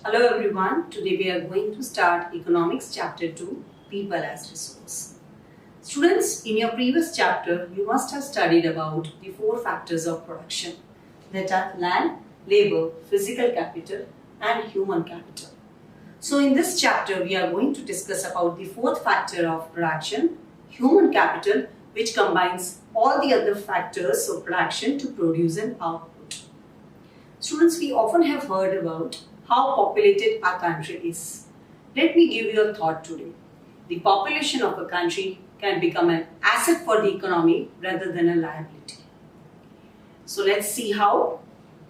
Hello everyone, today we are going to start Economics Chapter 2, People as Resource. Students, in your previous chapter, you must have studied about the four factors of production that are land, labor, physical capital and human capital. So in this chapter, we are going to discuss about the fourth factor of production, human capital, which combines all the other factors of production to produce an output. Students, we often have heard about how populated our country is. Let me give you a thought today. The population of a country can become an asset for the economy rather than a liability. So let's see how.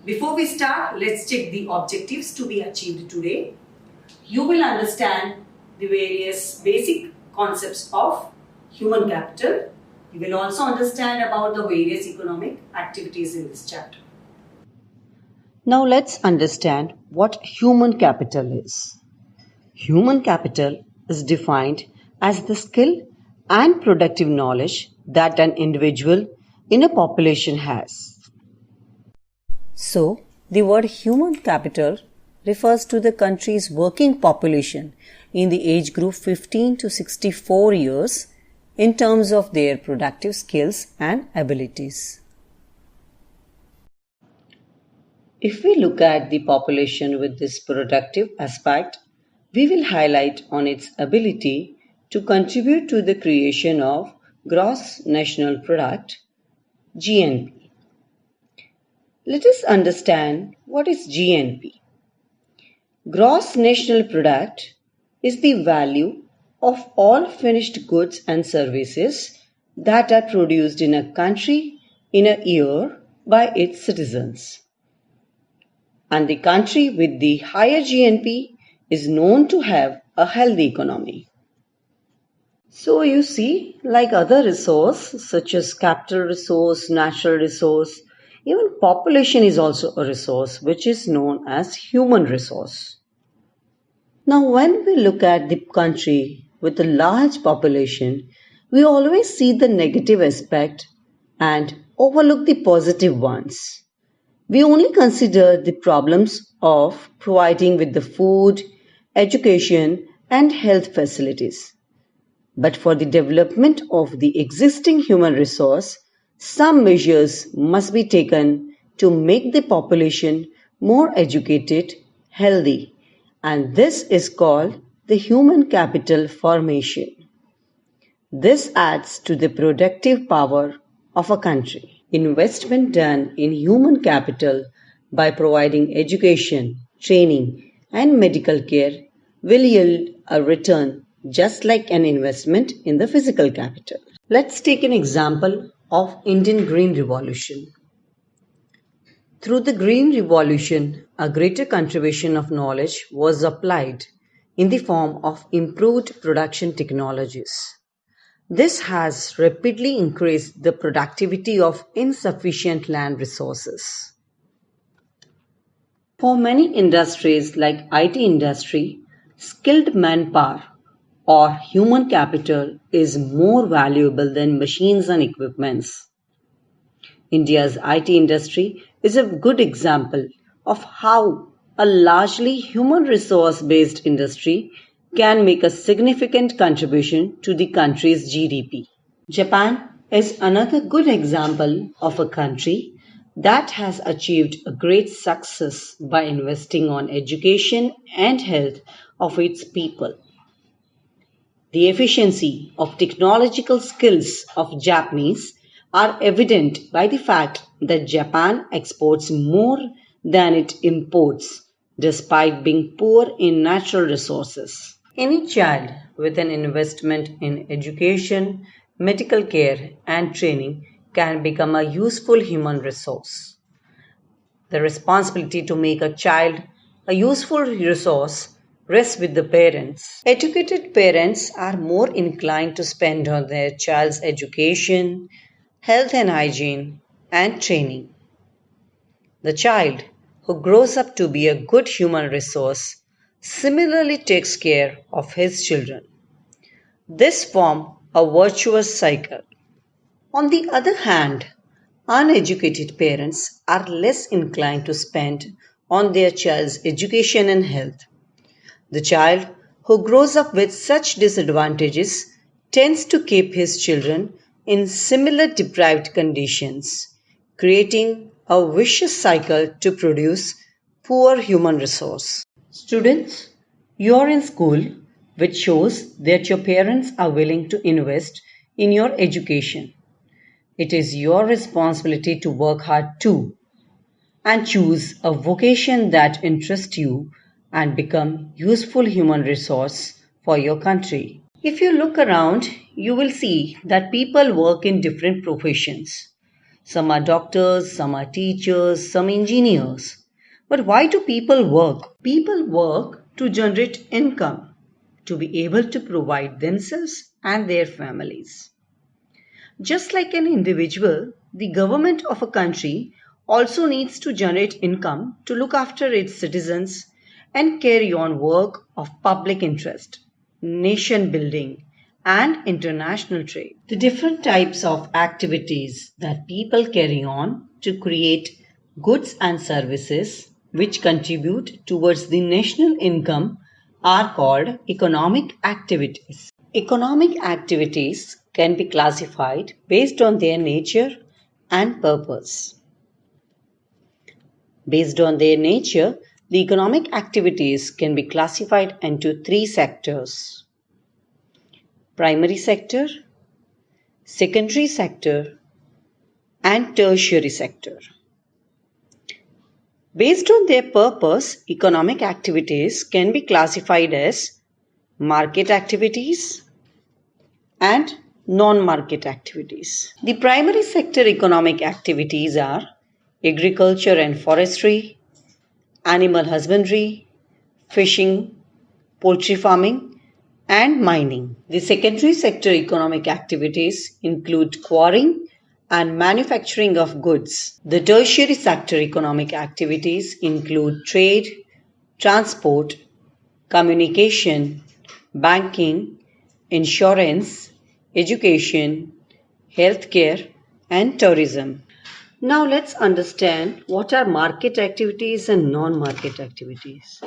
Before we start, let's check the objectives to be achieved today. You will understand the various basic concepts of human capital. You will also understand about the various economic activities in this chapter. Now let's understand what human capital is. Human capital is defined as the skill and productive knowledge that an individual in a population has. So, the word human capital refers to the country's working population in the age group 15 to 64 years in terms of their productive skills and abilities. If we look at the population with this productive aspect, we will highlight on its ability to contribute to the creation of gross national product, GNP. Let us understand what is GNP. Gross national product is the value of all finished goods and services that are produced in a country in a year by its citizens. And the country with the higher GNP is known to have a healthy economy. So you see, like other resources such as capital resource, natural resource, even population is also a resource which is known as human resource. Now when we look at the country with a large population, we always see the negative aspect and overlook the positive ones. We only consider the problems of providing with the food, education and health facilities. But for the development of the existing human resource, some measures must be taken to make the population more educated, healthy, and this is called the human capital formation. This adds to the productive power of a country. Investment done in human capital by providing education, training and medical care will yield a return just like an investment in the physical capital. Let's take an example of Indian Green Revolution. Through the Green Revolution, a greater contribution of knowledge was applied in the form of improved production technologies. This has rapidly increased the productivity of insufficient land resources. For many industries like IT industry, skilled manpower or human capital is more valuable than machines and equipments. India's IT industry is a good example of how a largely human resource based industry can make a significant contribution to the country's GDP. Japan is another good example of a country that has achieved a great success by investing on education and health of its people. The efficiency of technological skills of Japanese are evident by the fact that Japan exports more than it imports despite being poor in natural resources. Any child with an investment in education, medical care and training can become a useful human resource. The responsibility to make a child a useful resource rests with the parents. Educated parents are more inclined to spend on their child's education, health and hygiene and training. The child who grows up to be a good human resource similarly takes care of his children. This forms a virtuous cycle. On the other hand, uneducated parents are less inclined to spend on their child's education and health. The child who grows up with such disadvantages tends to keep his children in similar deprived conditions, creating a vicious cycle to produce poor human resource. Students, you are in school, which shows that your parents are willing to invest in your education. It is your responsibility to work hard too and choose a vocation that interests you and become useful human resource for your country. If you look around, you will see that people work in different professions. Some are doctors, some are teachers, some engineers. But why do people work? People work to generate income, to be able to provide themselves and their families. Just like an individual, the government of a country also needs to generate income to look after its citizens and carry on work of public interest, nation building, and international trade. The different types of activities that people carry on to create goods and services which contribute towards the national income are called economic activities. Economic activities can be classified based on their nature and purpose. Based on their nature, the economic activities can be classified into three sectors: primary sector, secondary sector, and tertiary sector. Based on their purpose, economic activities can be classified as market activities and non-market activities. The primary sector economic activities are agriculture and forestry, animal husbandry, fishing, poultry farming, and mining. The secondary sector economic activities include quarrying and manufacturing of goods. The tertiary sector economic activities include trade, transport, communication, banking, insurance, education, healthcare, and tourism. Now let's understand what are market activities and non-market activities.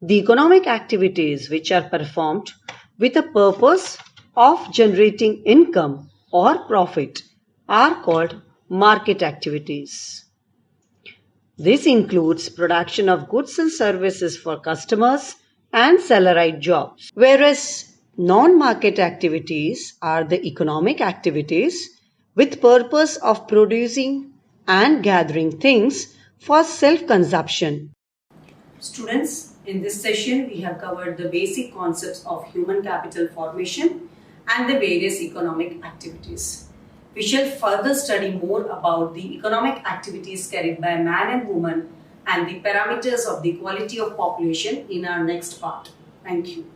The economic activities which are performed with a purpose of generating income or profit are called market activities. This includes production of goods and services for customers and salaried jobs, whereas non-market activities are the economic activities with purpose of producing and gathering things for self-consumption. Students, in this session we have covered the basic concepts of human capital formation and the various economic activities. We shall further study more about the economic activities carried by man and woman and the parameters of the quality of population in our next part. Thank you.